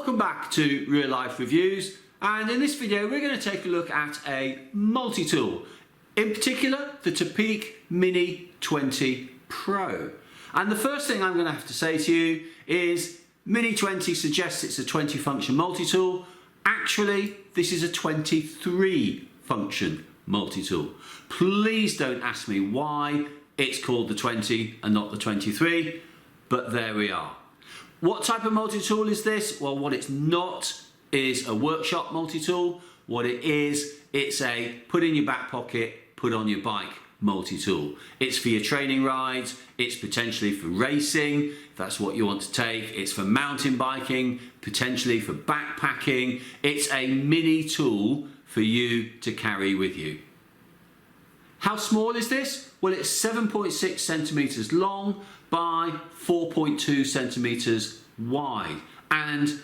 Welcome back to Real Life Reviews, and in this video we're going to take a look at a multi-tool, in particular the Topeak Mini 20 Pro. And the first thing I'm going to have to say to you is Mini 20 suggests it's a 20 function multi-tool. Actually, this is a 23 function multi-tool. Please don't ask me why it's called the 20 and not the 23, but there we are. What type of multi-tool is this? Well, what it's not is a workshop multi-tool. What it is, it's a put in your back pocket, put on your bike multi-tool. It's for your training rides, it's potentially for racing, if that's what you want to take. It's for mountain biking, potentially for backpacking. It's a mini tool for you to carry with you. How small is this? Well, it's 7.6 centimeters long by 4.2 centimeters wide, and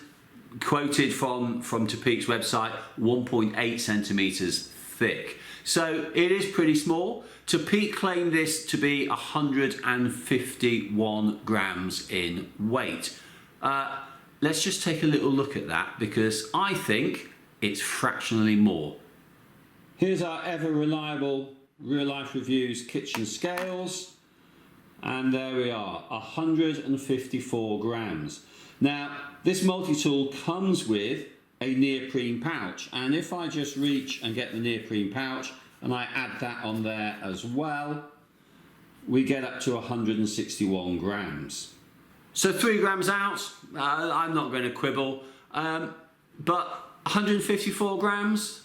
quoted from Topeak's website, 1.8 centimeters thick. So it is pretty small. Topeak claimed this to be 151 grams in weight. Let's just take a little look at that, because I think it's fractionally more. Here's our ever reliable Real Life Reviews kitchen scales. And there we are, 154 grams. Now, this multi-tool comes with a neoprene pouch, and if I just reach and get the neoprene pouch and I add that on there as well, we get up to 161 grams. So 3 grams out, I'm not going to quibble, but 154 grams,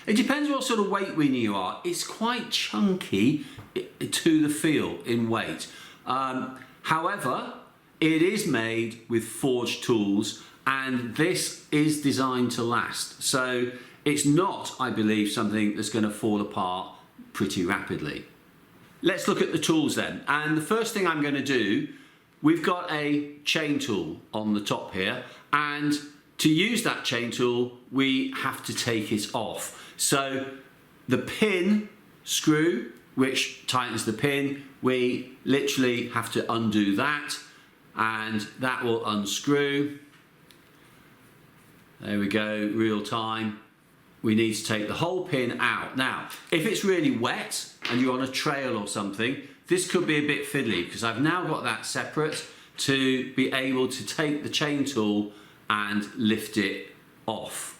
it depends what sort of weight weenie you are. It's quite chunky to the feel in weight. However, it is made with forged tools, and this is designed to last. So it's not, I believe, something that's going to fall apart pretty rapidly. Let's look at the tools then. And the first thing I'm going to do, we've got a chain tool on the top here, and to use that chain tool, we have to take it off. So the pin screw, which tightens the pin, we literally have to undo that, and that will unscrew. There we go, real time. We need to take the whole pin out. Now, if it's really wet and you're on a trail or something, this could be a bit fiddly, because I've now got that separate to be able to take the chain tool and lift it off.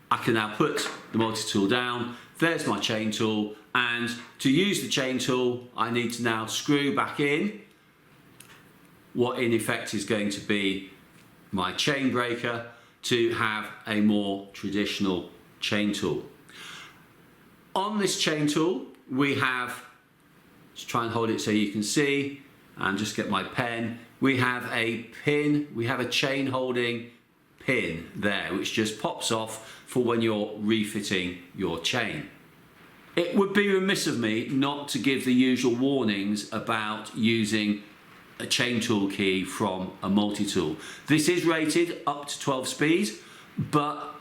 I can now put the multi-tool down. There's my chain tool, and to use the chain tool I need to now screw back in what in effect is going to be my chain breaker to have a more traditional chain tool. On this chain tool we have, let's try and hold it so you can see, and just get my pen, we have a pin, we have a chain holding pin there, which just pops off for when you're refitting your chain. It would be remiss of me not to give the usual warnings about using a chain tool key from a multi-tool. This is rated up to 12 speed, but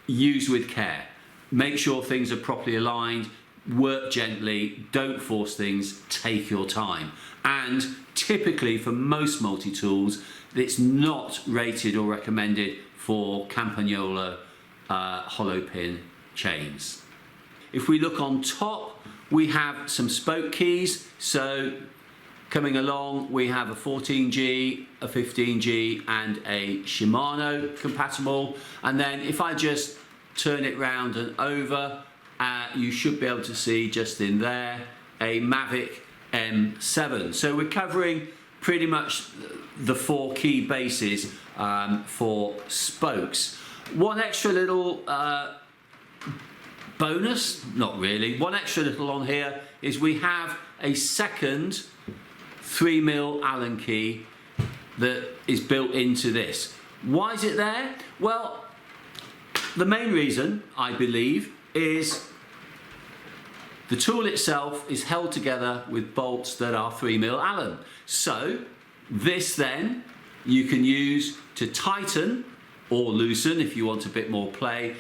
use with care. Make sure things are properly aligned, work gently, don't force things, take your time. And typically for most multi-tools, it's not rated or recommended for Campagnola hollow pin chains. If we look on top, we have some spoke keys. So coming along, we have a 14G, a 15G, and a Shimano compatible. And then if I just turn it round and over, you should be able to see just in there a Mavic M7. So we're covering pretty much the 4 key bases for spokes. One extra little bonus, not really, one extra little on here is we have a second 3mm Allen key that is built into this. Why is it there? Well, the main reason, I believe, is the tool itself is held together with bolts that are 3mm Allen. So this then you can use to tighten or loosen, if you want a bit more play,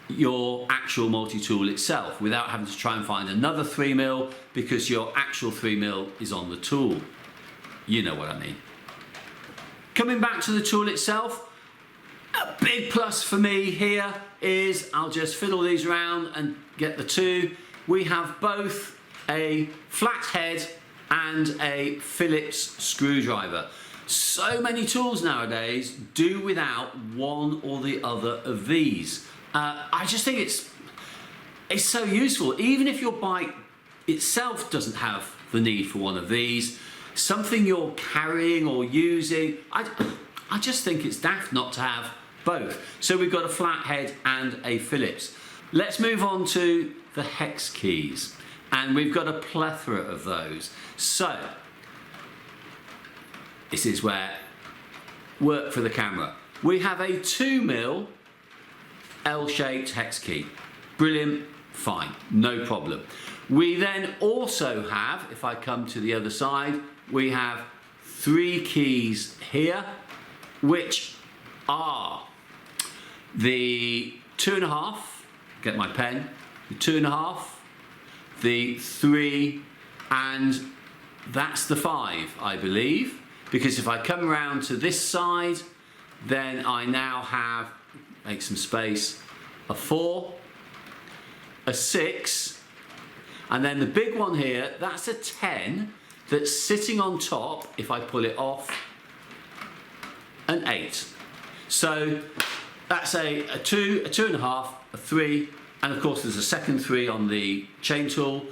your actual multi-tool itself without having to try and find another 3mm, because your actual 3mm is on the tool. You know what I mean. Coming back to the tool itself, a big plus for me here is I'll just fiddle these around and get the two. We have both a flat head and a Phillips screwdriver. So many tools nowadays do without one or the other of these. I just think it's so useful. Even if your bike itself doesn't have the need for one of these, something you're carrying or using, I just think it's daft not to have both. So we've got a flat head and a Phillips. Let's move on to the hex keys, and we've got a plethora of those. So this is where work for the camera. We have a 2mm L-shaped hex key. Brilliant, fine, no problem. We then also have, if I come to the other side, we have 3 keys here, which are the 2.5, get my pen, the 2.5, the 3, and that's the 5, I believe. Because if I come around to this side, then I now have, make some space, a 4, a 6, and then the big one here, that's a 10 that's sitting on top, if I pull it off, an 8. So that's a 2, a 2.5, a 3, and of course there's a second 3 on the chain tool,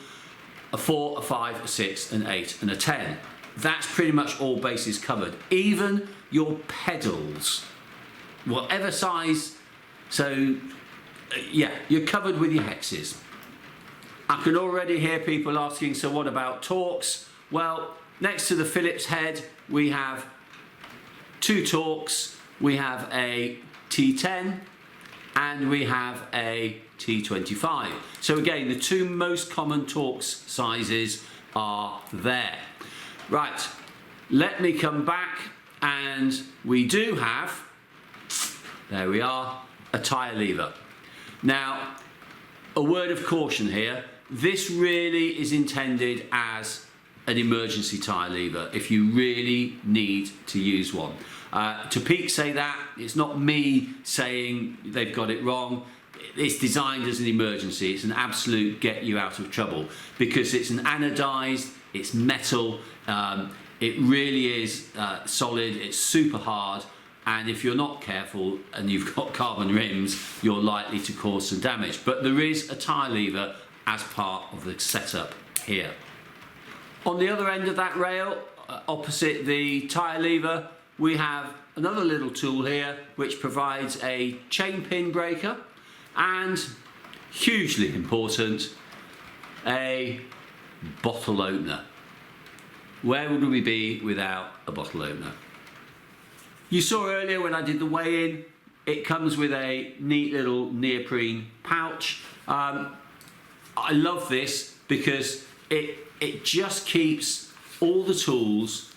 a 4, a 5, a 6, an 8, and a 10. That's pretty much all bases covered. Even your pedals, whatever size. So yeah, you're covered with your hexes. I can already hear people asking, so what about Torx? Well, next to the Phillips head, we have 2 Torx. We have a T10 and we have a T25. So again, the 2 most common Torx sizes are there. Right, let me come back, and we do have, there we are, a tyre lever. Now, a word of caution here, this really is intended as an emergency tyre lever if you really need to use one. Topeak say that, it's not me saying they've got it wrong. It's designed as an emergency. It's an absolute get you out of trouble because it's an anodized, it's metal, it really is solid, it's super hard, and if you're not careful and you've got carbon rims, you're likely to cause some damage. But there is a tyre lever as part of the setup here. On the other end of that rail, opposite the tyre lever, we have another little tool here which provides a chain pin breaker and, hugely important, a bottle opener. Where would we be without a bottle opener? You saw earlier when I did the weigh-in, it comes with a neat little neoprene pouch. I love this because it just keeps all the tools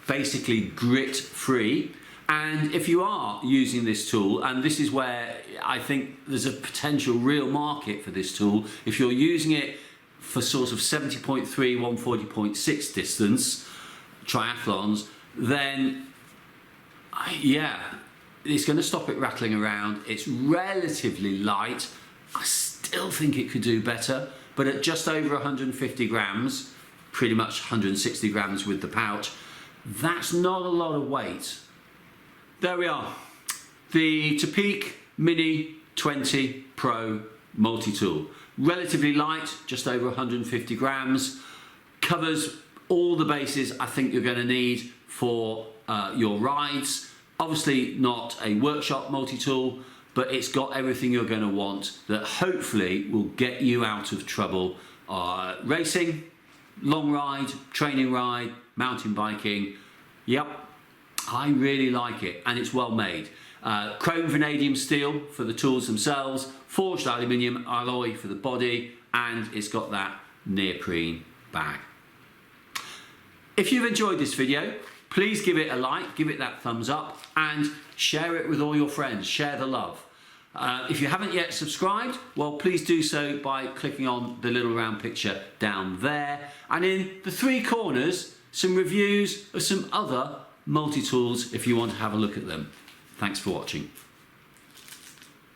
basically grit free. And if you are using this tool, and this is where I think there's a potential real market for this tool, if you're using it for sort of 70.3, 140.6 distance triathlons, then yeah, it's going to stop it rattling around. It's relatively light. I still think it could do better, but at just over 150 grams, pretty much 160 grams with the pouch, that's not a lot of weight. There we are, the Topeak Mini 20 Pro multi-tool. Relatively light, just over 150 grams, covers all the bases I think you're going to need for your rides. Obviously not a workshop multi-tool, but it's got everything you're going to want that hopefully will get you out of trouble racing, long ride, training ride, mountain biking. Yep, I really like it, and it's well made. Chrome vanadium steel for the tools themselves, forged aluminium alloy for the body, and it's got that neoprene bag. If you've enjoyed this video, please give it a like, give it that thumbs up, and share it with all your friends. Share the love. If you haven't yet subscribed, well, please do so by clicking on the little round picture down there. And in the 3 corners, some reviews of some other multi-tools if you want to have a look at them. Thanks for watching.